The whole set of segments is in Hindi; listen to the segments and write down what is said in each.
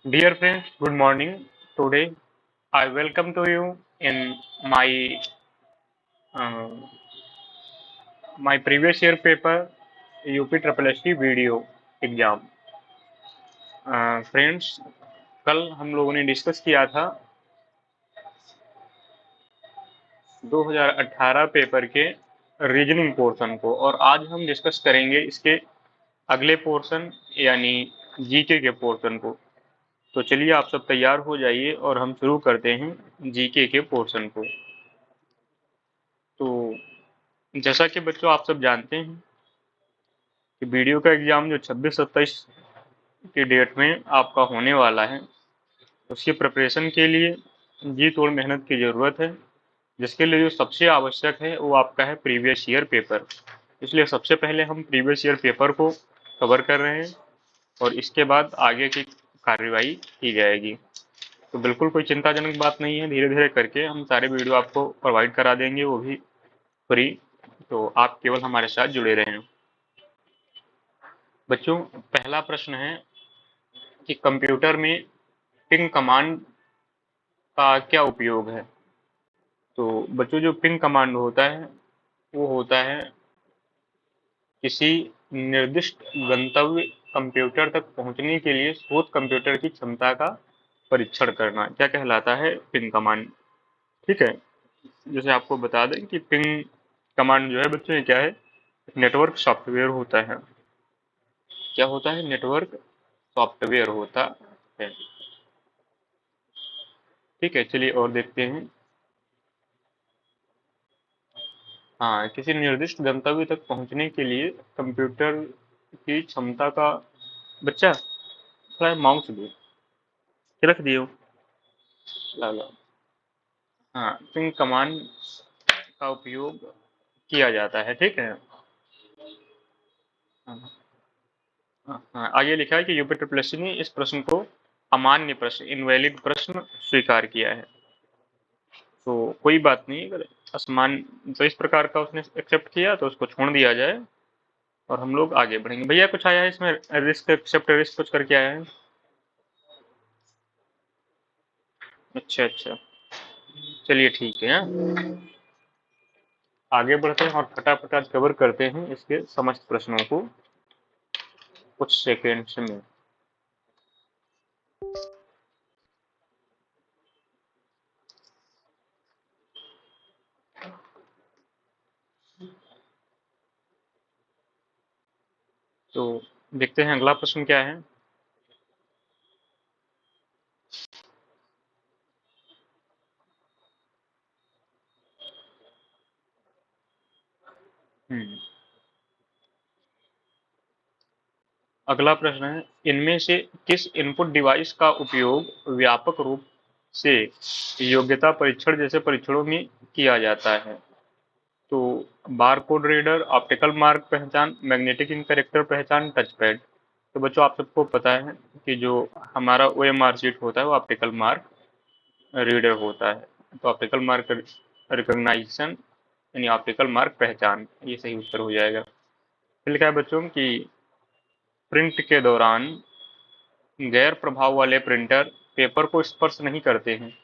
Dear friends, good morning. Today, I welcome to you in my uh, my previous year paper UP Triple ST video exam. Friends, कल हम लोगों ने डिस्कस किया था 2018 पेपर के रीजनिंग पोर्शन को, और आज हम डिस्कस करेंगे इसके अगले पोर्शन यानी जीके के पोर्शन को। तो चलिए आप सब तैयार हो जाइए और हम शुरू करते हैं जीके के पोर्शन को। तो जैसा कि बच्चों आप सब जानते हैं कि वीडियो का एग्जाम जो 26-27 की डेट में आपका होने वाला है, उसकी प्रिपरेशन के लिए जी तोड़ मेहनत की ज़रूरत है। जिसके लिए जो सबसे आवश्यक है वो आपका है प्रीवियस ईयर पेपर। इसलिए सबसे पहले हम प्रीवियस ईयर पेपर को कवर कर रहे हैं और इसके बाद आगे की कार्रवाई की जाएगी। तो बिल्कुल कोई चिंताजनक बात नहीं है, धीरे धीरे करके हम सारे वीडियो आपको प्रोवाइड करा देंगे, वो भी फ्री। तो आप केवल हमारे साथ जुड़े रहें। बच्चों, पहला प्रश्न है कि कंप्यूटर में पिंग कमांड का क्या उपयोग है। तो बच्चों, जो पिंग कमांड होता है वो होता है किसी निर्दिष्ट गंतव्य कंप्यूटर तक पहुंचने के लिए स्रोत कंप्यूटर की क्षमता का परीक्षण करना, क्या कहलाता है, पिंग कमांड। ठीक है। जैसे आपको बता दें कि पिंग कमांड जो है बच्चों ये क्या है, नेटवर्क सॉफ्टवेयर होता है। क्या होता है? नेटवर्क सॉफ्टवेयर होता है। ठीक है, चलिए और देखते हैं। हाँ, किसी निर्दिष्ट गंतव्य तक पहुंचने के लिए कंप्यूटर की क्षमता का, बच्चा थोड़ा माउस दो, रख दियो, ला ला। हाँ, पिंग कमांड का उपयोग किया जाता है। ठीक है। हाँ, हाँ, आगे लिखा है कि यूपी ट्रिपल एससी ने इस प्रश्न को अमान्य प्रश्न, इनवैलिड प्रश्न स्वीकार किया है। तो कोई बात नहीं, अगर असमान तो इस प्रकार का उसने एक्सेप्ट किया तो उसको छोड़ दिया जाए और हम लोग आगे बढ़ेंगे। भैया कुछ आया है इसमें, रिस्क एक्सेप्ट रिस्क कुछ करके आया है? अच्छा अच्छा, चलिए ठीक है। हाँ? आगे बढ़ते हैं और फटाफट कवर करते हैं इसके समस्त प्रश्नों को कुछ सेकेंड्स में। तो देखते हैं अगला प्रश्न क्या है। हम्म, अगला प्रश्न है, इनमें से किस इनपुट डिवाइस का उपयोग व्यापक रूप से योग्यता परीक्षण जैसे परीक्षणों में किया जाता है। तो bar code reader, optical mark पहचान, मैग्नेटिक इंक करेक्टर पहचान, टच पैड। तो बच्चों आप सबको पता है कि जो हमारा OMR शीट होता है वो ऑप्टिकल मार्क रीडर होता है। तो ऑप्टिकल मार्क रिकॉग्नाइजेशन यानी ऑप्टिकल मार्क पहचान, ये सही उत्तर हो जाएगा। फिर लिखा है बच्चों कि प्रिंट के दौरान गैर प्रभाव वाले प्रिंटर पेपर को स्पर्श नहीं करते हैं।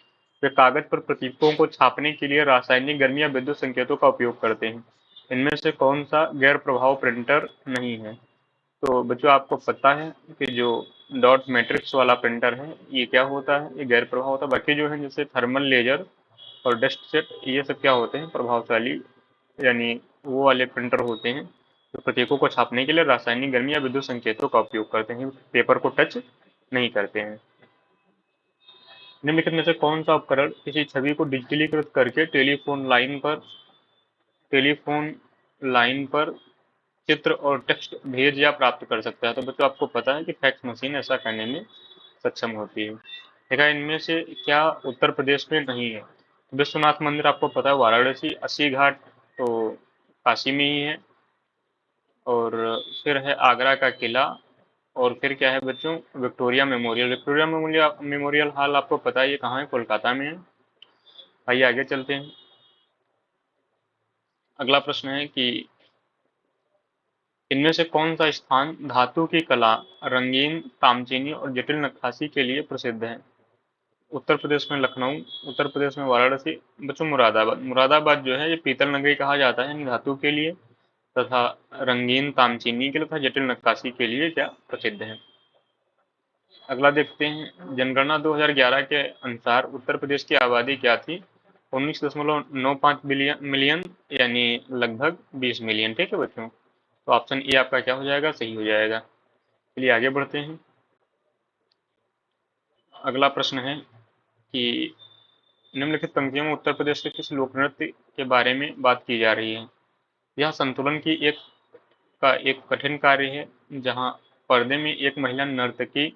वे कागज पर प्रतीकों को छापने के लिए रासायनिक गर्मी या विद्युत संकेतों का उपयोग करते हैं। इनमें से कौन सा गैर प्रभाव प्रिंटर नहीं है? तो बच्चों आपको पता है कि जो डॉट मैट्रिक्स वाला प्रिंटर है ये क्या होता है, ये गैर प्रभाव होता है। बाकी जो है जैसे थर्मल लेजर और डस्ट सेट, ये सब क्या होते हैं, प्रभावशाली, यानी वो वाले प्रिंटर होते हैं जो प्रतीकों को छापने के लिए रासायनिक गर्मी या विद्युत संकेतों का उपयोग करते हैं, पेपर को टच नहीं करते हैं। निम्नलिखित में से कौन सा उपकरण किसी छवि को डिजिटलीकृत करके टेलीफोन लाइन पर चित्र और टेक्स्ट भेज या प्राप्त कर सकता है? तो बच्चों आपको पता है कि फैक्स मशीन ऐसा करने में सक्षम होती है। देखा, इनमें से क्या उत्तर प्रदेश में नहीं है? विश्वनाथ मंदिर आपको पता है वाराणसी, अस्सी घाट तो काशी में ही है, और फिर है आगरा का किला, और फिर क्या है बच्चों, Victoria memorial. Victoria memorial memorial hall आपको पता है ये कहाँ है, कोलकाता में है। आइए आगे चलते हैं। अगला प्रश्न है कि इनमें से कौन सा स्थान धातु की कला, रंगीन तामचीनी और जटिल नक्काशी के लिए प्रसिद्ध है? उत्तर प्रदेश में लखनऊ, उत्तर प्रदेश में वाराणसी, बच्चों मुरादाबाद। मुरादाबाद जो है ये पीतल नगरी कहा जाता है यानी धातु के लिए, तथा रंगीन तामचीनी के लिए तथा जटिल नक्काशी के लिए क्या प्रसिद्ध है। अगला देखते हैं, जनगणना 2011 के अनुसार उत्तर प्रदेश की आबादी क्या थी? 19.95 मिलियन यानी लगभग 20 मिलियन। ठीक है बच्चों, तो ऑप्शन ए आपका क्या हो जाएगा? सही हो जाएगा। चलिए आगे बढ़ते हैं। अगला प्रश्न है कि निम्नलिखित पंक्तियों में उत्तर प्रदेश के किस लोक नृत्य के बारे में बात की जा रही है? यह संतुलन की एक कठिन कार्य है, जहां पर्दे में एक महिला नर्तकी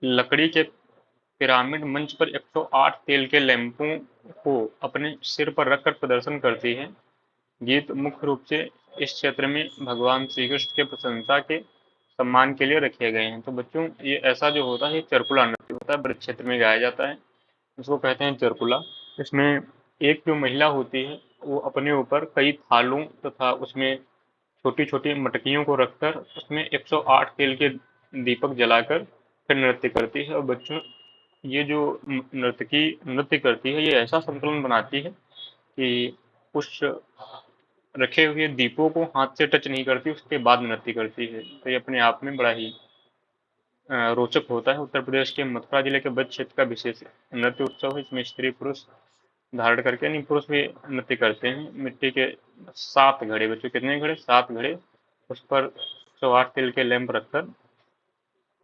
लकड़ी के पिरामिड मंच पर 108 तेल के लैंपों को अपने सिर पर रखकर प्रदर्शन करती है। गीत मुख्य रूप से इस क्षेत्र में भगवान श्री कृष्ण के प्रशंसा के सम्मान के लिए रखे गए हैं। तो बच्चों ये ऐसा जो होता है चरकुला नृत्य होता है, ब्रज क्षेत्र में गाया जाता है, इसको कहते हैं चरकुला। इसमें एक जो महिला होती है वो अपने ऊपर कई थालों तथा उसमें छोटी छोटी मटकियों को रखकर उसमें 108 तेल के दीपक जलाकर फिर नृत्य करती है। और बच्चों ये जो नर्तकी नृत्य करती है ये ऐसा संतुलन बनाती है कि उस रखे हुए दीपों को हाथ से टच नहीं करती, उसके बाद नृत्य करती है। तो ये अपने आप में बड़ा ही रोचक होता है। उत्तर प्रदेश के मथुरा जिले के ब्रज क्षेत्र का विशेष नृत्य उत्सव है। इसमें स्त्री पुरुष धारण करके, नहीं पुरुष भी नृत्य करते हैं। मिट्टी के 7 घड़े, बच्चों कितने घड़े? 7 घड़े, उस पर 108 तिल के लैंप रखकर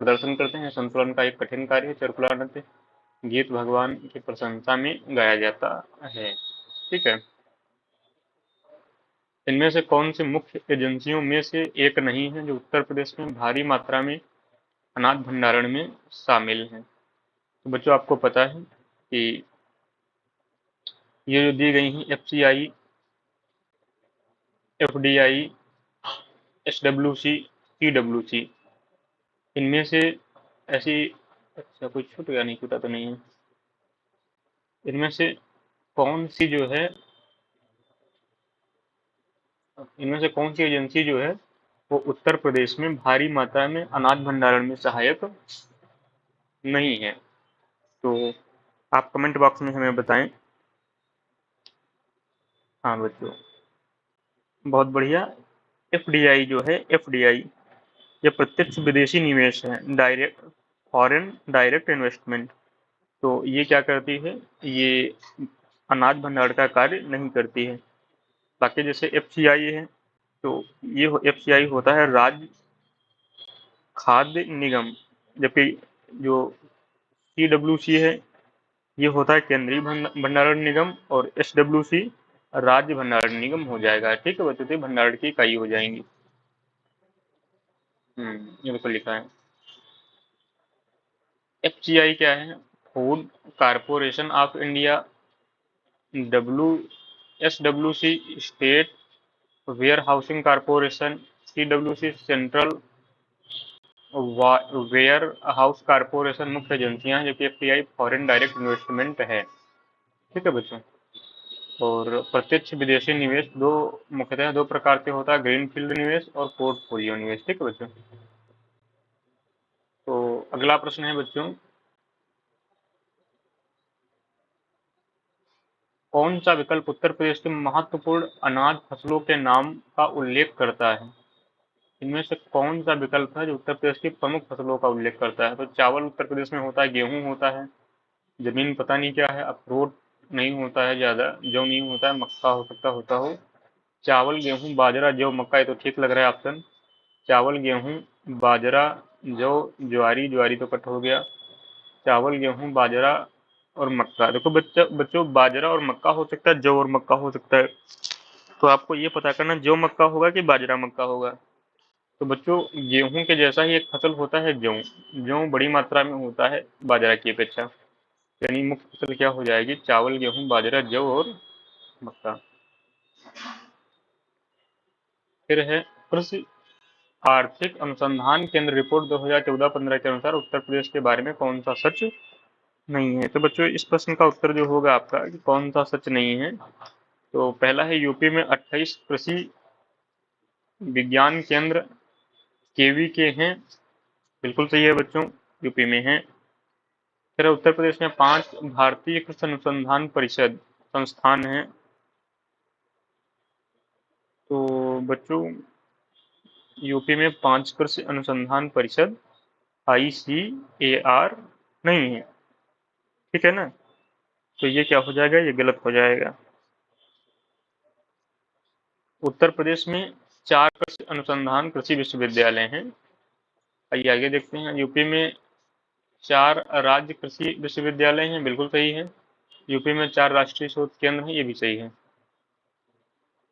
प्रदर्शन करते हैं। संतुलन का एक कठिन कार्य है चरकुला नृत्य। गीत भगवान की प्रशंसा में गाया जाता है। ठीक है, इनमें से कौन सी मुख्य एजेंसियों में से एक नहीं है जो उत्तर प्रदेश में भारी मात्रा में अनाज भंडारण में शामिल है? तो बच्चों आपको पता है कि ये जो दी गई हैं FCI, FDI, SWC, TWC, इनमें से ऐसी, अच्छा कोई छूट गया? नहीं छूटा तो नहीं है। इनमें से कौन सी जो है, इनमें से कौन सी एजेंसी जो है वो उत्तर प्रदेश में भारी मात्रा में अनाज भंडारण में सहायक नहीं है? तो आप कमेंट बॉक्स में हमें बताएं। हाँ बच्चों, बहुत बढ़िया। FDI जो है, FDI ये प्रत्यक्ष विदेशी निवेश है, डायरेक्ट फॉरेन डायरेक्ट इन्वेस्टमेंट। तो ये क्या करती है? ये अनाज भंडारण का कार्य नहीं करती है। बाकी जैसे FCI है, तो ये FCI होता है राज्य खाद्य निगम, जबकि जो TWC है ये होता है केंद्रीय भंडारण निगम, और SWC राज्य भंडारण निगम हो जाएगा। ठीक है बच्चों, तो भंडारण की इकाई हो जाएंगी। ये बिल्कुल लिखा है। FCI क्या है? Food corporation of India. SWC state warehouse corporation. TWC central warehouse corporation मुख्य एजेंसियां हैं, जबकि FDI फॉरेन डायरेक्ट इन्वेस्टमेंट है। ठीक है बच्चों, और प्रत्यक्ष विदेशी निवेश मुख्यतः दो प्रकार के होता है, ग्रीनफील्ड निवेश और पोर्टफोलियो निवेश। ठीक है बच्चों, तो अगला प्रश्न है बच्चों, कौन सा विकल्प उत्तर प्रदेश के महत्वपूर्ण अनाज फसलों के नाम का उल्लेख करता है? इनमें से कौन सा विकल्प है जो उत्तर प्रदेश की प्रमुख फसलों का उल्लेख करता है? तो चावल उत्तर प्रदेश में होता है, गेहूं होता है, जमीन पता नहीं क्या है, अखरोट नहीं होता है ज्यादा, जौ नहीं होता है, मक्का हो सकता होता हो। चावल, गेहूं, बाजरा, जौ, मक्का, ये तो ठीक लग रहा है ऑप्शन। चावल, गेहूं, बाजरा, जौ, ज्वारी, ज्वारी तो कट हो गया। चावल, गेहूं, बाजरा और मक्का। देखो बच्चों बाजरा और मक्का हो सकता है, जौ और मक्का हो सकता है। तो आपको ये पता करना जौ मक्का होगा कि बाजरा मक्का होगा। तो बच्चों गेहूं के जैसा ही एक फसल होता है जौ। जौ बड़ी मात्रा में होता है बाजरा की अपेक्षा, यानी मुख्य फसल क्या हो जाएगी? चावल, गेहूं, बाजरा, जौ और मक्का। फिर है कृषि आर्थिक अनुसंधान केंद्र रिपोर्ट 2014-15 के अनुसार उत्तर प्रदेश के बारे में कौन सा सच नहीं है? तो बच्चों इस प्रश्न का उत्तर जो होगा आपका कि कौन सा सच नहीं है, तो पहला है यूपी में 28 कृषि विज्ञान केंद्र केवी के हैं, बिल्कुल सही है बच्चों, यूपी में है। फिर उत्तर प्रदेश में 5 भारतीय कृषि अनुसंधान परिषद संस्थान हैं। तो बच्चों यूपी में 5 कृषि अनुसंधान परिषद ICAR नहीं है, ठीक है ना। तो ये क्या हो जाएगा, ये गलत हो जाएगा। उत्तर प्रदेश में 4 कृषि अनुसंधान कृषि विश्वविद्यालय हैं। आइए आगे देखते हैं। यूपी में 4 राज्य कृषि विश्वविद्यालय हैं, बिल्कुल सही है। यूपी में 4 राष्ट्रीय शोध केंद्र हैं, ये भी सही है।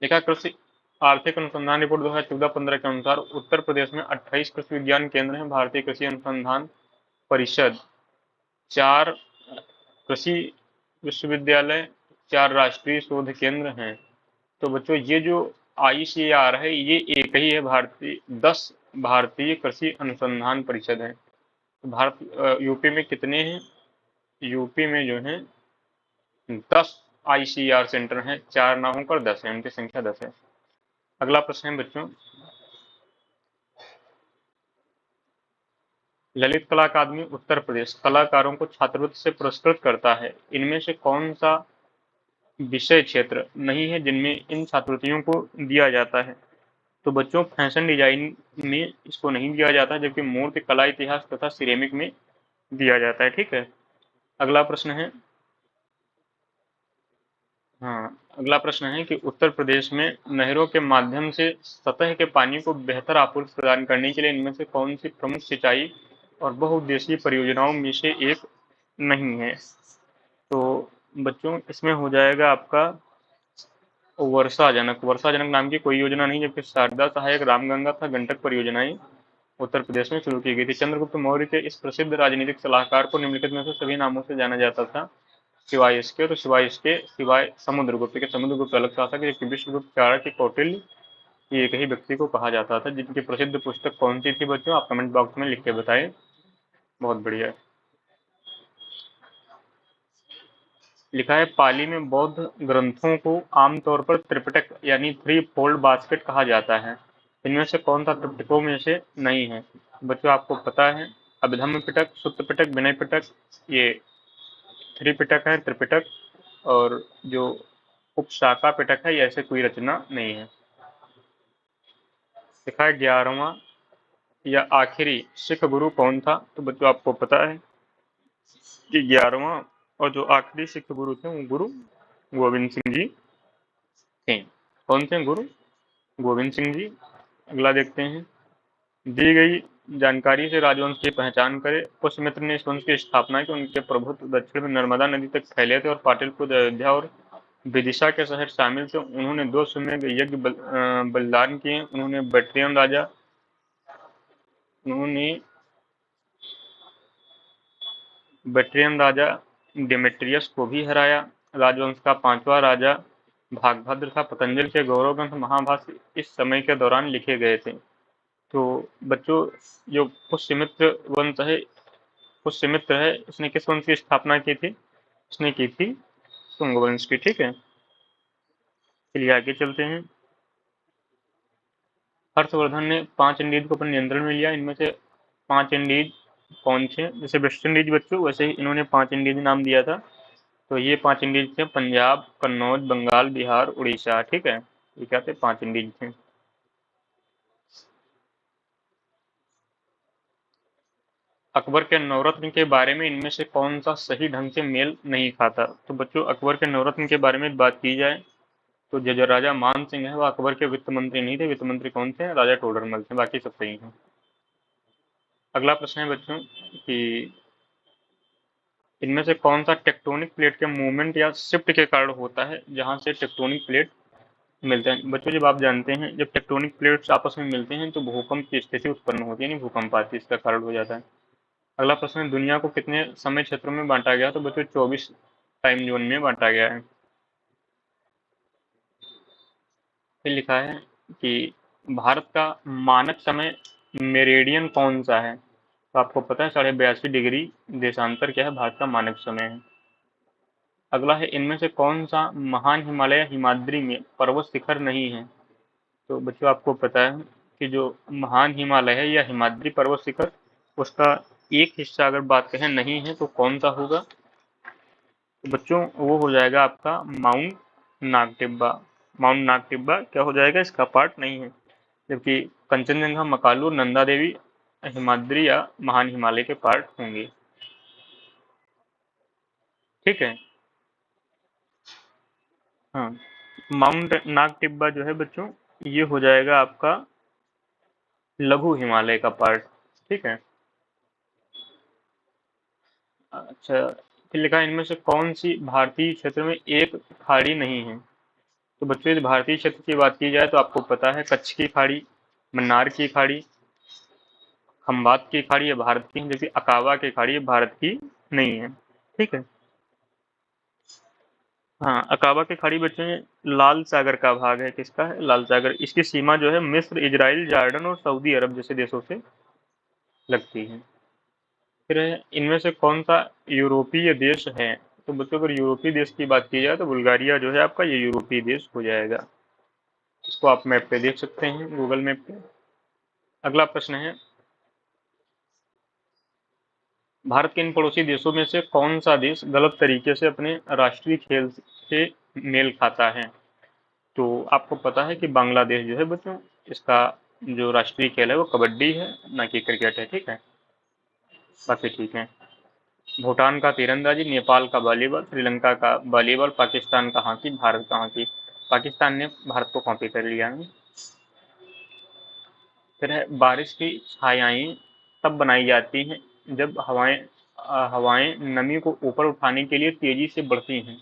देखा, कृषि आर्थिक अनुसंधान रिपोर्ट 2014-15 के अनुसार उत्तर प्रदेश में 28 कृषि विज्ञान केंद्र हैं। भारतीय कृषि अनुसंधान परिषद 4 कृषि विश्वविद्यालय, 4 राष्ट्रीय शोध केंद्र हैं। तो बच्चों ये जो ICAR है ये एक ही है, भारतीय 10 भारतीय कृषि अनुसंधान परिषद है। तो भारत यूपी में कितने हैं, यूपी में जो है 10 ICAR सेंटर हैं, 4 ना होकर 10 है, उनकी संख्या 10 है। अगला प्रश्न है बच्चों, ललित कला अकादमी उत्तर प्रदेश कलाकारों को छात्रवृत्ति से पुरस्कृत करता है। इनमें से कौन सा विषय क्षेत्र नहीं है जिनमें इन छात्रवृत्तियों को दिया जाता है। तो बच्चों फैशन डिजाइन में इसको नहीं दिया जाता, जबकि मूर्ति कला, इतिहास तथा सिरेमिक में दिया जाता है, ठीक है। अगला प्रश्न है, हाँ अगला प्रश्न है कि उत्तर प्रदेश में नहरों के माध्यम से सतह के पानी को बेहतर आपूर्ति प्रदान करने के लिए इनमें से कौन सी प्रमुख सिंचाई और बहुउद्देशीय परियोजनाओं में से एक नहीं है। तो बच्चों इसमें हो जाएगा आपका वर्षाजनक नाम की कोई योजना नहीं, जबकि शारदा सहायक, रामगंगा तथा गंडक परियोजनाएं उत्तर प्रदेश में शुरू की गई थी। चंद्रगुप्त मौर्य के इस प्रसिद्ध राजनीतिक सलाहकार को निम्नलिखित में से सभी नामों से जाना जाता था। सिवाय इसके, तो सिवाय समुद्रगुप्त के, समुद्रगुप्त अलग शासक है, जबकि विष्णुगुप्त, चाणक्य, कौटिल्य ये एक ही व्यक्ति को कहा जाता था। जिनकी प्रसिद्ध पुस्तक कौन सी थी बच्चों, आप कमेंट बॉक्स में लिख के बताएं। बहुत बढ़िया। लिखा है, पाली में बौद्ध ग्रंथों को आमतौर पर त्रिपिटक यानी थ्री फोल्ड बास्केट कहा जाता है। इनमें से कौन सा त्रिपिटकों में से नहीं है। बच्चों आपको पता है, अभिधम्म पिटक, सुत्त पिटक, विनय पिटक, ये त्रिपिटक है, त्रिपिटक। और जो उपशाखा पिटक है, ये ऐसे कोई रचना नहीं है। लिखा है, 11वां या आखिरी सिख गुरु कौन था। तो बच्चों आपको पता है कि 11वां और जो आखिरी सिख गुरु थे वो गुरु गोविंद सिंह जी थे। कौन से गुरु, गोविंद सिंह जी। अगला देखते हैं, दी गई जानकारी से राजवंश की पहचान करें। पुष्यमित्र ने इस वंश की स्थापना की। उनके प्रभुत्व दक्षिण में नर्मदा नदी तक फैले थे और पाटलिपुत्र, अयोध्या और विदिशा के शहर शामिल थे। उन्होंने 2 सुमेध यज्ञ बलिदान किए। उन्होंने बैक्ट्रियन राजा डेमेट्रियस को भी हराया। राजवंश का 5वां राजा भागभद्र था। पतंजलि के गौरव ग्रंथ महाभाष्य इस समय के दौरान लिखे गए थे। तो बच्चों जो पुष्यमित्र है, इसने किस वंश की स्थापना की थी, इसने की थी शुंग वंश की, ठीक है। चलिए आगे चलते हैं। हर्षवर्धन ने 5 इंडीज को अपने नियंत्रण में लिया। इनमें से 5 इंडीज कौन से, जैसे वेस्ट इंडीज बच्चों, वैसे ही इन्होंने 5 इंडीज नाम दिया था। तो ये 5 इंडीज थे, पंजाब, कन्नौज, बंगाल, बिहार, उड़ीसा, ठीक है। ये क्या थे, 5 इंडीज थे। अकबर के नवरत्न के बारे में इनमें से कौन सा सही ढंग से मेल नहीं खाता। तो बच्चों अकबर के नवरत्न के बारे में बात की जाए तो जो राजा मान सिंह है वो अकबर के वित्त मंत्री नहीं थे। वित्त मंत्री कौन थे, राजा टोडरमल थे। बाकी सब सही है। अगला प्रश्न है बच्चों कि इनमें से कौन सा टेक्टोनिक प्लेट के मूवमेंट या शिफ्ट के कारण होता है, जहां से टेक्टोनिक प्लेट मिलते हैं। बच्चों जब आप जानते हैं जब टेक्टोनिक प्लेट्स आपस में मिलते हैं तो भूकंप की स्थिति उत्पन्न होती है, यानी भूकंप आती है, इसका कारण हो जाता है। अगला प्रश्न है, दुनिया को कितने समय क्षेत्रों में बांटा गया। तो बच्चों 24 टाइम जोन में बांटा गया है। फिर लिखा है कि भारत का मानक समय मेरिडियन कौन सा है। तो आपको पता है 82.5 डिग्री देशांतर क्या है, भारत का मानक समय है। अगला है, इनमें से कौन सा महान हिमालय हिमाद्री में पर्वत शिखर नहीं है। तो बच्चों आपको पता है कि जो महान हिमालय है या हिमाद्री पर्वत शिखर, उसका एक हिस्सा अगर बात करें नहीं है तो कौन सा होगा? तो बच्चों वो हो जाएगा आपका माउंट नागटिब्बा। माउंट नागटिब्बा क्या हो जाएगा? इसका पार्ट नहीं है। जबकि कंचनजंगा, मकालू, नंदा देवी हिमाद्री या महान हिमालय के पार्ट होंगे। ठीक है। हाँ, माउंट नागटिब्बा जो है बच्चों, ये हो जाएगा आपका लघु हिमालय का पार्ट। ठीक है। अच्छा, फिर लिखा है इनमें से कौन सी भारतीय क्षेत्र में एक खाड़ी नहीं है? तो बच्चों यदि भारतीय क्षेत्र की बात की जाए तो आपको पता है कच्छ की खाड़ी, मन्नार की खाड़ी, खंबात की खाड़ी ये भारत की है, जबकि अकाबा की खाड़ी ये भारत की नहीं है। ठीक है। हाँ, अकाबा की खाड़ी बच्चों ये लाल सागर का भाग है। किसका है? लाल सागर। इसकी सीमा जो है मिस्र, इजराइल, जॉर्डन और सऊदी अरब जैसे देशों से लगती है। फिर है इनमें से कौन सा यूरोपीय देश है? तो बच्चों अगर यूरोपीय देश की बात की जाए तो बुल्गारिया जो है आपका ये यूरोपीय देश हो जाएगा। इसको आप मैप पे देख सकते हैं, गूगल मैप पे। अगला प्रश्न है, भारत के इन पड़ोसी देशों में से कौन सा देश गलत तरीके से अपने राष्ट्रीय खेल से मेल खाता है? तो आपको पता है कि बांग्लादेश जो है बच्चों, इसका जो राष्ट्रीय खेल है वो कबड्डी है, ना कि क्रिकेट है। ठीक है, बाकी ठीक है। भूटान का तीरंदाजी, नेपाल का वॉलीबॉल, श्रीलंका का वॉलीबॉल, पाकिस्तान का हॉकी, भारत का हॉकी। पाकिस्तान ने भारत को कॉपी कर लिया है। फिर है बारिश की छायाएं तब बनाई जाती हैं जब हवाएं नमी को ऊपर उठाने के लिए तेजी से बढ़ती हैं।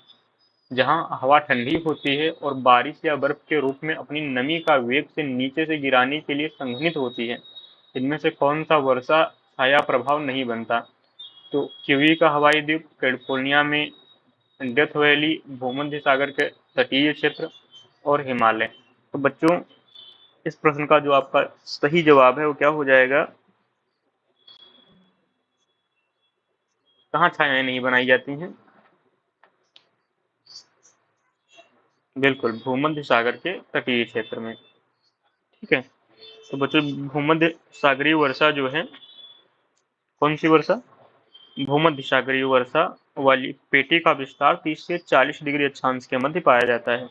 जहां हवा ठंडी होती है और बारिश या बर्फ के रूप में अपनी नमी का वेग से नीचे से गिराने के लिए संघनित होती है, इनमें से कौन सा वर्षा छाया प्रभाव नहीं बनता? तो किवी का हवाई द्वीप, कैलिफोर्निया में डेथ वैली, भूमध्य सागर के तटीय क्षेत्र और हिमालय। तो बच्चों इस प्रश्न का जो आपका सही जवाब है वो क्या हो जाएगा? कहाँ छायाएं नहीं बनाई जाती हैं? बिल्कुल, भूमध्य सागर के तटीय क्षेत्र में। ठीक है। तो बच्चों भूमध्य सागरीय वर्षा जो है, कौन सी वर्षा? भूमध्य सागरीय वर्षा वाली पेटी का विस्तार 30 से 40 डिग्री अक्षांश के मध्य पाया जाता है।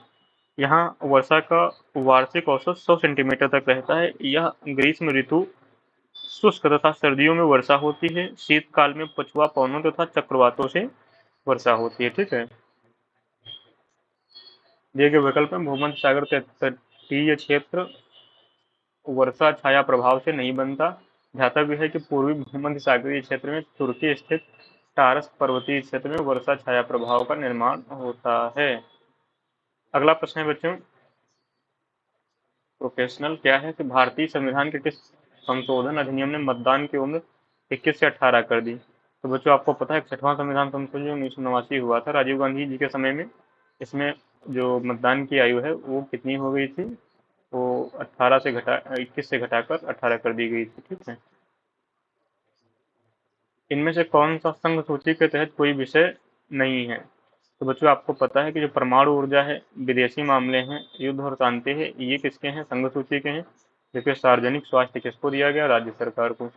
यहाँ वर्षा का वार्षिक औसत 100 सेंटीमीटर तक रहता है। यह ग्रीष्म ऋतु शुष्क तथा सर्दियों में वर्षा होती है। शीतकाल में पछुआ पवनों तथा चक्रवातों से वर्षा होती है। ठीक है। दिए गए विकल्प में भूमध्य सागर के तटीय क्षेत्र वर्षा छाया प्रभाव से नहीं बनता। ध्यातव्य है कि पूर्वी भूमध्य सागरीय क्षेत्र में तुर्की स्थित टारस पर्वतीय क्षेत्र में वर्षा छाया प्रभाव का निर्माण होता है। अगला प्रश्न है बच्चों, प्रोफेशनल क्या है कि भारतीय संविधान के किस संशोधन अधिनियम ने मतदान की उम्र 21 से 18 कर दी? तो बच्चों आपको पता है 61वां संविधान संशोधन 1989 हुआ था राजीव गांधी जी के समय में। इसमें जो मतदान की आयु है वो कितनी हो गई थी? वो 18 से घटा 21 से घटाकर 18 कर दी गई थी। ठीक है। इनमें से कौन सा संघ सूची के तहत कोई विषय नहीं है? तो बच्चों आपको पता है कि जो परमाणु ऊर्जा है, विदेशी मामले हैं, युद्ध और शांति है, ये किसके हैं? संघ सूची के हैं। देखिए सार्वजनिक स्वास्थ्य किसको दिया गया? राज्य सरकार को।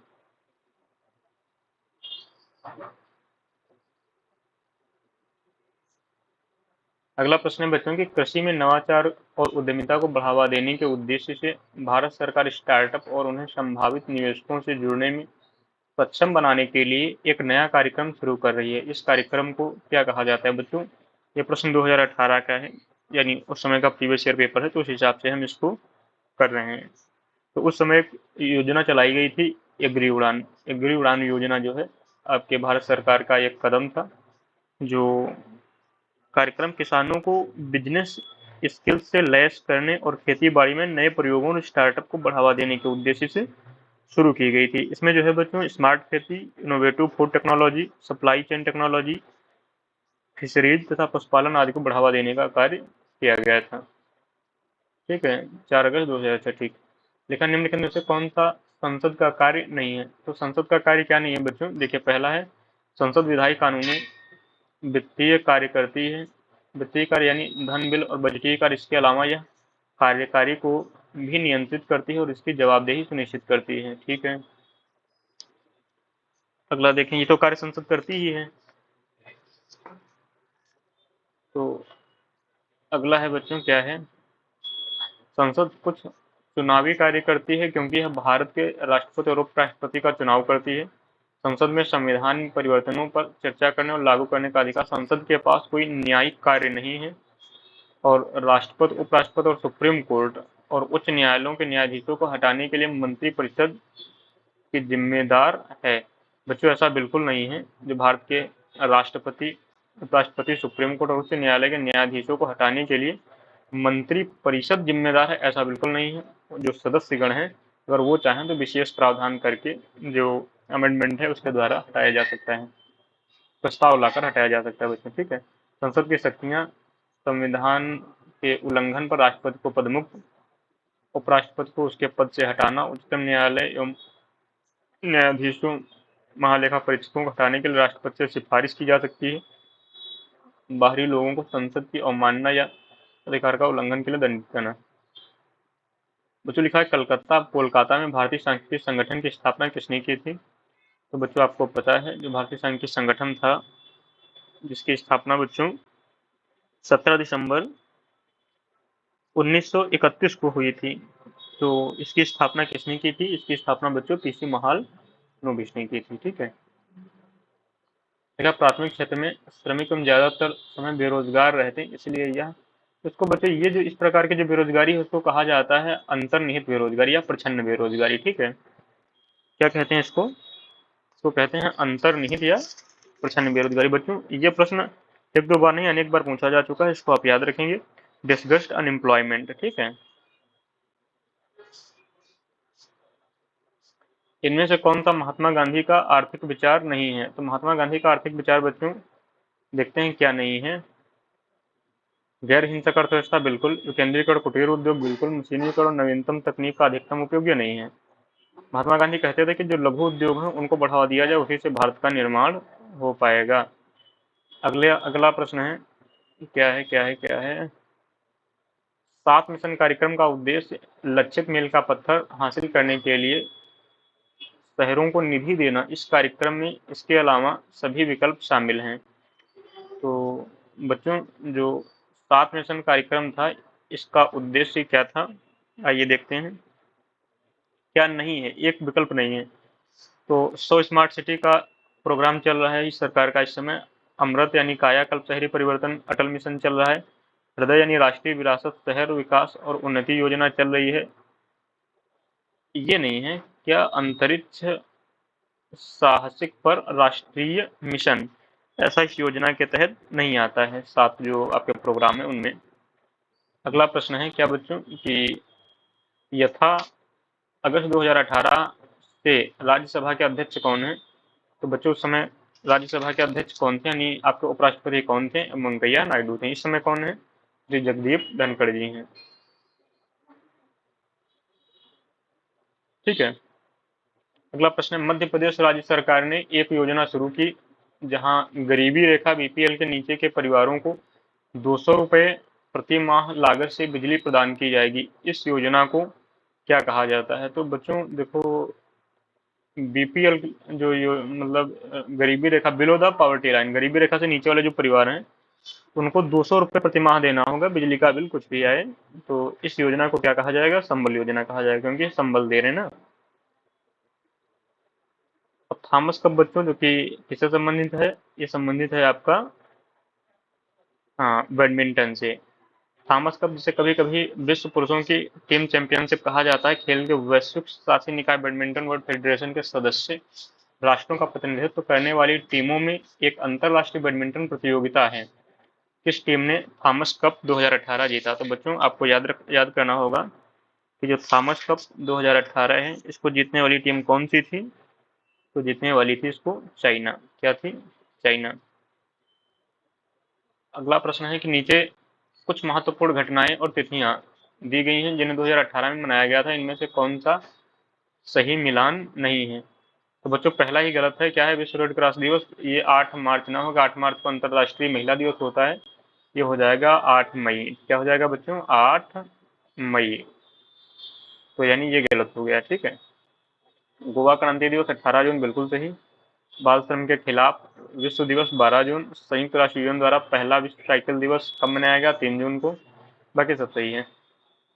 अगला प्रश्न है बच्चों की, कृषि में नवाचार और उद्यमिता को बढ़ावा देने के उद्देश्य से भारत सरकार स्टार्टअप और उन्हें संभावित निवेशकों से जुड़ने में सक्षम बनाने के लिए एक नया कार्यक्रम शुरू कर रही है। इस कार्यक्रम को क्या कहा जाता है बच्चों? ये प्रश्न 2018 का है, यानी उस समय का प्रीवियस ईयर पेपर है, तो उस हिसाब से हम इसको कर रहे हैं। तो उस समय एक योजना चलाई गई थी, एग्री उड़ान। एग्री उड़ान योजना जो है आपके भारत सरकार का एक कदम था, जो कार्यक्रम किसानों को बिजनेस स्किल्स से लैस करने और खेती बाड़ी में नए प्रयोगों और स्टार्टअप को बढ़ावा देने के उद्देश्य से शुरू की गई थी। इसमें जो है बच्चों स्मार्ट खेती, innovative food technology, supply chain technology, fisheries तथा पशुपालन आदि को बढ़ावा देने का कार्य किया गया था। ठीक है, 4 अगस्त 2006। ठीक। लेखन निम्नलिखित में से कौन सा संसद का कार्य नहीं है? तो संसद का कार्य क्या नहीं है बच्चों? देखिए पहला है, संसद विधायी कानूनी वित्तीय कार्य करती है। वित्तीय कार्य यानी धन बिल और बजटीय कार्य। इसके अलावा यह कार्यकारी को भी नियंत्रित करती है और इसकी जवाबदेही सुनिश्चित करती है। ठीक है, अगला देखें, ये तो कार्य संसद करती ही है। तो अगला है बच्चों, क्या है, संसद कुछ चुनावी कार्य करती है क्योंकि यह भारत के राष्ट्रपति और उपराष्ट्रपति का चुनाव करती है। संसद में संविधान परिवर्तनों पर चर्चा करने और लागू करने का अधिकार। संसद के पास कोई न्यायिक कार्य नहीं है और राष्ट्रपति, उपराष्ट्रपति और सुप्रीम कोर्ट और उच्च न्यायालयों के न्यायाधीशों को हटाने के लिए मंत्रिपरिषद की जिम्मेदार है। बच्चों ऐसा बिल्कुल नहीं है। जो भारत के राष्ट्रपति, उपराष्ट्रपति, सुप्रीम कोर्ट और उच्च न्यायालय के न्यायाधीशों को हटाने के लिए मंत्री परिषद जिम्मेदार है, ऐसा बिल्कुल नहीं है। जो सदस्यगण हैं, अगर वो चाहें तो विशेष प्रावधान करके जो अमेंडमेंट है उसके द्वारा हटाया जा सकता है, प्रस्ताव लाकर हटाया जा सकता है बच्चों। ठीक है, संसद की शक्तियां, संविधान के उल्लंघन पर राष्ट्रपति को पदमुक्त, उपराष्ट्रपति को उसके पद से हटाना, उच्चतम न्यायालय एवं न्यायाधीशों, महालेखा परीक्षकों को हटाने के लिए राष्ट्रपति से सिफारिश की जा सकती है। बाहरी लोगों को संसद की अवमानना या अधिकार का उल्लंघन के लिए दंडित करना। बच्चों लिखा है, कोलकाता में भारतीय सांख्यिकी संगठन की स्थापना किसने की थी? तो बच्चों आपको पता है, जो भारतीय सांख्यिकी संगठन था जिसकी स्थापना बच्चों 17 दिसंबर 1931 को हुई थी। तो इसकी स्थापना किसने की थी? इसकी स्थापना बच्चों पीसी महालनोबिस ने की थी। ठीक है, प्राथमिक क्षेत्र में श्रमिक एवं ज्यादातर समय बेरोजगार रहते हैं, इसलिए यह, इसको बच्चों, ये जो इस प्रकार की जो बेरोजगारी है उसको कहा जाता है अंतर्निहित बेरोजगारी या प्रच्छन्न बेरोजगारी। ठीक है, क्या कहते हैं इसको? इसको कहते हैं अंतर्निहित या प्रच्छन्न बेरोजगारी। बच्चों ये प्रश्न एक दो बार नहीं, अनेक बार पूछा जा चुका है, इसको आप याद रखेंगे। Disgust unemployment. ठीक है, इनमें से कौन सा महात्मा गांधी का आर्थिक विचार नहीं है? तो महात्मा गांधी का आर्थिक विचार बच्चों देखते हैं क्या नहीं है। गैर हिंसक अर्थव्यवस्था बिल्कुल, विकेंद्रीकरण, कुटीर उद्योग बिल्कुल, मशीनीकरण और नवीनतम तकनीक का अधिकतम उपयोग, ये नहीं है। महात्मा गांधी कहते थे कि जो लघु उद्योग हैं उनको बढ़ावा दिया जाए, उसी से भारत का निर्माण हो पाएगा। अगला प्रश्न है, क्या है? 7 मिशन कार्यक्रम का उद्देश्य लक्षित मील का पत्थर हासिल करने के लिए शहरों को निधि देना। इस कार्यक्रम में इसके अलावा सभी विकल्प शामिल हैं। तो बच्चों जो 7 मिशन कार्यक्रम था, इसका उद्देश्य क्या था? आइए देखते हैं। क्या नहीं है? एक विकल्प नहीं है। तो 100 स्मार्ट सिटी का प्रोग्राम चल रहा है इस सरकार का इस समय। अमृत यानी कायाकल्प शहरी परिवर्तन अटल मिशन चल रहा है। हृदय यानी राष्ट्रीय विरासत शहर विकास और उन्नति योजना चल रही है। ये नहीं है। क्या अंतरिक्ष साहसिक पर राष्ट्रीय मिशन, ऐसा इस योजना के तहत नहीं आता है। 7 जो आपके प्रोग्राम है उनमें। अगला प्रश्न है क्या बच्चों कि यथा अगस्त 2018 से राज्यसभा के अध्यक्ष कौन है? तो बच्चों उस समय राज्यसभा के अध्यक्ष कौन थे, यानी आपके उपराष्ट्रपति कौन थे? वेंकैया नायडू थे। इस समय कौन है? जी जगदीप धनखड़ जी हैं। ठीक है, अगला प्रश्न है, मध्य प्रदेश राज्य सरकार ने एक योजना शुरू की जहां गरीबी रेखा बीपीएल के नीचे के परिवारों को 200 रुपए प्रति माह लागत से बिजली प्रदान की जाएगी। इस योजना को क्या कहा जाता है? तो बच्चों देखो, बीपीएल जो मतलब गरीबी रेखा, बिलो द पॉवर्टी लाइन, गरीबी रेखा से नीचे वाले जो परिवार हैं उनको 200 रुपये प्रति माह देना होगा, बिजली का बिल कुछ भी आए। तो इस योजना को क्या कहा जाएगा? संबल योजना कहा जाएगा, क्योंकि संबल दे रहे हैं ना। अब थॉमस कप बच्चों जो कि किससे संबंधित है? ये संबंधित है आपका, हाँ, बैडमिंटन से। थॉमस कप जिसे कभी कभी विश्व पुरुषों की टीम चैंपियनशिप कहा जाता है, खेल के वैश्विक शासी निकाय बैडमिंटन वर्ल्ड फेडरेशन के सदस्य राष्ट्रों का प्रतिनिधित्व करने वाली टीमों में एक अंतरराष्ट्रीय बैडमिंटन प्रतियोगिता है। किस टीम ने थॉमस कप 2018 जीता? तो बच्चों आपको याद करना होगा कि जो थॉमस कप 2018 है, इसको जीतने वाली टीम कौन सी थी? तो जीतने वाली थी इसको चाइना। क्या थी? चाइना। अगला प्रश्न है कि नीचे कुछ महत्वपूर्ण घटनाएं और तिथियां दी गई हैं जिन्हें 2018 में मनाया गया था, इनमें से कौन सा सही मिलान नहीं है? तो बच्चों पहला ही गलत है। क्या है? विश्व रेड क्रॉस दिवस। ये 8 मार्च ना होगा, 8 मार्च को अंतर्राष्ट्रीय महिला दिवस होता है। ये हो जाएगा 8 मई। क्या हो जाएगा बच्चों? 8 मई। तो यानी ये गलत हो गया, ठीक है। गोवा क्रांति दिवस 18 जून, बिल्कुल सही। बाल श्रम के खिलाफ विश्व दिवस 12 जून। संयुक्त राष्ट्र यूएन द्वारा पहला विश्व साइकिल दिवस कब मनाया गया? 3 जून को। बाकी सब सही है।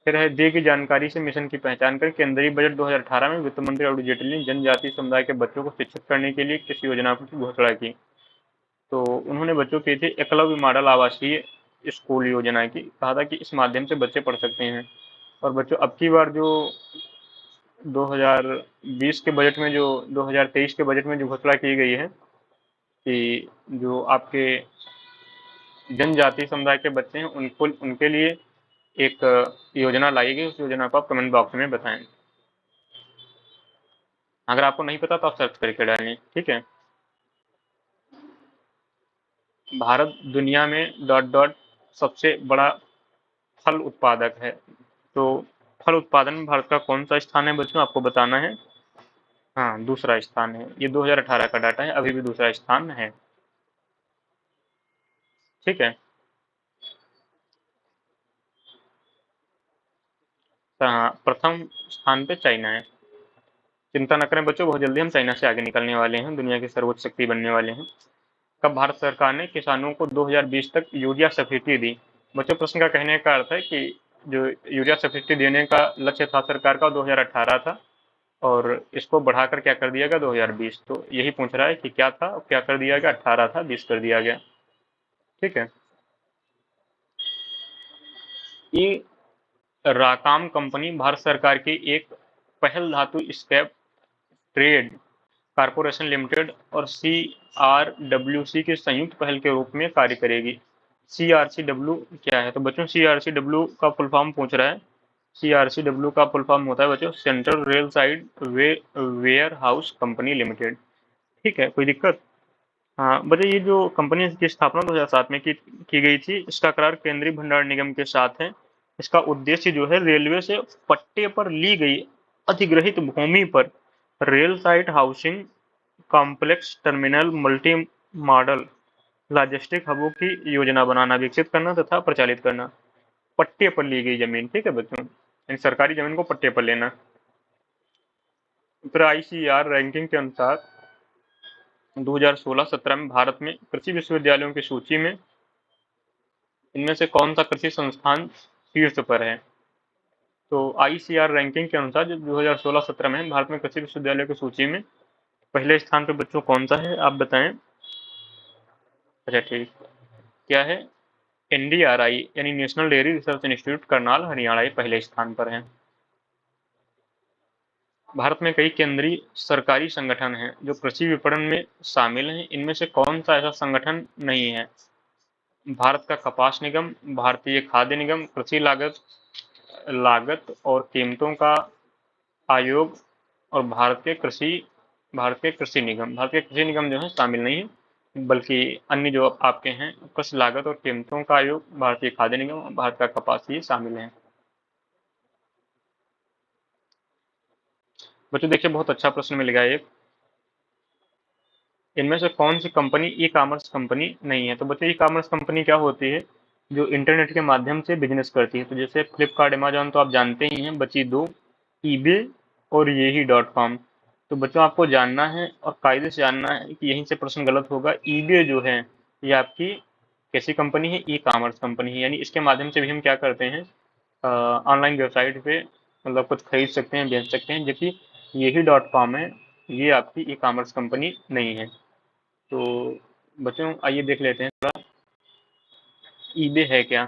फिर है, दिए की जानकारी से मिशन की पहचान करें। केंद्रीय बजट 2018 में वित्त मंत्री अरुण जेटली ने जनजातीय समुदाय के बच्चों को शिक्षित करने के लिए किस योजना की घोषणा की? तो उन्होंने बच्चों के लिए एकलव्य मॉडल आवासीय स्कूल योजना की, कहा था कि इस माध्यम से बच्चे पढ़ सकते हैं। और बच्चों, अब की बार जो 2020 के बजट में, जो 2023 के बजट में जो घोषणा की गई है कि जो आपके जनजातीय समुदाय के बच्चे हैं उनको, उनके लिए एक योजना लाई गई। उस योजना को आप कमेंट बॉक्स में बताएं। अगर आपको नहीं पता तो आप सर्च करके डालें, ठीक है। भारत दुनिया में डॉट डॉट सबसे बड़ा फल उत्पादक है। तो फल उत्पादन में भारत का कौन सा स्थान है बच्चों, आपको बताना है। हाँ, दूसरा स्थान है। ये 2018 का डाटा है, अभी भी दूसरा स्थान है, ठीक है। प्रथम स्थान पे चाइना है। चिंता न करें बच्चों, बहुत जल्दी हम चाइना से आगे निकलने वाले हैं, दुनिया की सर्वोच्च शक्ति बनने वाले हैं। कब भारत सरकार ने किसानों को 2020 तक यूरिया सब्सिडी दी? बच्चों, प्रश्न का कहने का अर्थ है कि जो यूरिया सब्सिडी देने का लक्ष्य था सरकार का 2018 था, और इसको बढ़ाकर क्या कर दिया गया 2020। तो यही पूछ रहा है कि क्या था और क्या कर दिया गया, 18 था 20 कर दिया गया, ठीक है। ये राकाम कंपनी भारत सरकार की एक पहल धातु स्क्रैप ट्रेड कारपोरेशन लिमिटेड और CRWC की संयुक्त पहल के रूप में कार्य करेगी। CRCW क्या है? तो बच्चों, CRCW का फुल फॉर्म पूछ रहा है। CRCW का फुल फॉर्म होता है बच्चों central rail side warehouse company limited, ठीक है। कोई दिक्कत? हाँ बच्चों, ये जो कंपनी की स्थापना 2007 में की गई थी, इसका करार केंद्रीय भंडार निगम के साथ है। इसका उद्देश्य जो है, रेलवे से पट्टे पर ली गई अधिग्रहित भूमि पर rail site housing complex terminal multi modal logistic हबों की योजना बनाना, विकसित करना तथा प्रचालित करना। पट्टे पर ली गई जमीन, ठीक है बच्चों, यानी सरकारी जमीन को पट्टे पर लेना। फिर ICAR रैंकिंग के अनुसार 2016-17 में भारत में कृषि विश्वविद्यालयों की सूची में इनमें से कौन सा कृषि संस्थान शीर्ष पर है? तो ICAR रैंकिंग के अनुसार जो 2016-17 में भारत में कृषि विश्वविद्यालयों की सूची में पहले स्थान पर बच्चों कौन सा है, आप बताएं। अच्छा ठीक, क्या है? NDRI यानी national dairy research institute Karnal Haryana, पहले स्थान पर है। भारत में कई केंद्रीय सरकारी संगठन हैं जो कृषि विपणन में शामिल हैं। इनमें से कौन सा ऐसा संगठन नहीं है? भारत का कपास निगम, भारतीय खाद्य निगम, कृषि लागत लागत और कीमतों का आयोग, और भारतीय कृषि निगम जो है शामिल नहीं है, बल्कि अन्य जो आपके हैं कृषि लागत और कीमतों का आयोग, भारतीय खाद्य निगम और भारत का कपास, ये शामिल हैं। बच्चों देखिए, बहुत अच्छा प्रश्न मिल गया एक। इनमें से कौन सी कंपनी ई कॉमर्स कंपनी नहीं है? तो बच्चों, ई कॉमर्स कंपनी क्या होती है? जो इंटरनेट के माध्यम से बिजनेस करती है। तो जैसे फ्लिपकार्ट, अमेजोन तो आप जानते ही हैं, बची दो, ईबे और यही.com। तो बच्चों, आपको जानना है और कायदे से जानना है कि यहीं से प्रश्न गलत होगा। ईबे जो है ये आपकी कैसी कंपनी है? ई कॉमर्स कंपनी है, यानी इसके माध्यम से भी हम क्या करते हैं, ऑनलाइन वेबसाइट पे मतलब कुछ खरीद सकते हैं, बेच सकते हैं। जबकि यही.com है, ये आपकी ई कॉमर्स कंपनी नहीं है। तो बच्चों आइए देख लेते हैं थोड़ा, ईबे है क्या।